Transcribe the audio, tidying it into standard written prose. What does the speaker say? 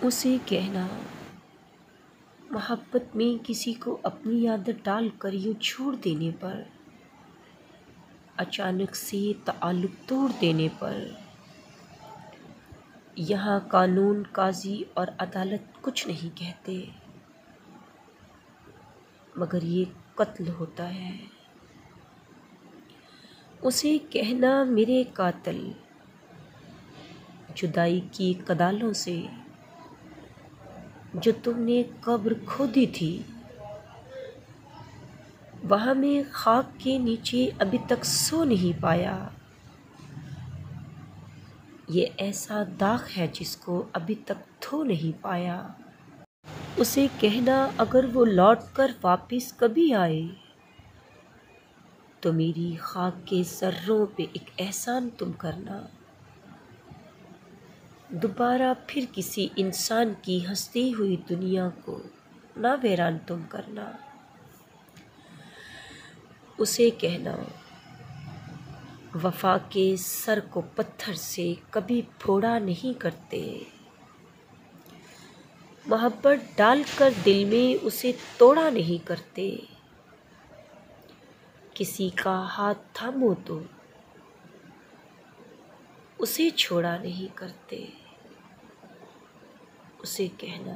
उसे कहना, मोहब्बत में किसी को अपनी आदत डालकर यूँ छोड़ देने पर, अचानक से ताल्लुक तोड़ देने पर, यहाँ कानून, काजी और अदालत कुछ नहीं कहते, मगर ये कत्ल होता है। उसे कहना, मेरे कातिल, जुदाई की कदालों से जो तुमने कब्र खोदी थी, वहाँ मैं खाक के नीचे अभी तक सो नहीं पाया। ये ऐसा दाग है जिसको अभी तक धो नहीं पाया। उसे कहना, अगर वो लौट कर वापिस कभी आए तो मेरी खाक के ज़र्रों पे एक एहसान तुम करना, दोबारा फिर किसी इंसान की हंसती हुई दुनिया को ना वीरान तुम करना। उसे कहना, वफा के सर को पत्थर से कभी फोड़ा नहीं करते, मोहब्बत डालकर दिल में उसे तोड़ा नहीं करते, किसी का हाथ थामो तो उसे छोड़ा नहीं करते। उसे कहना,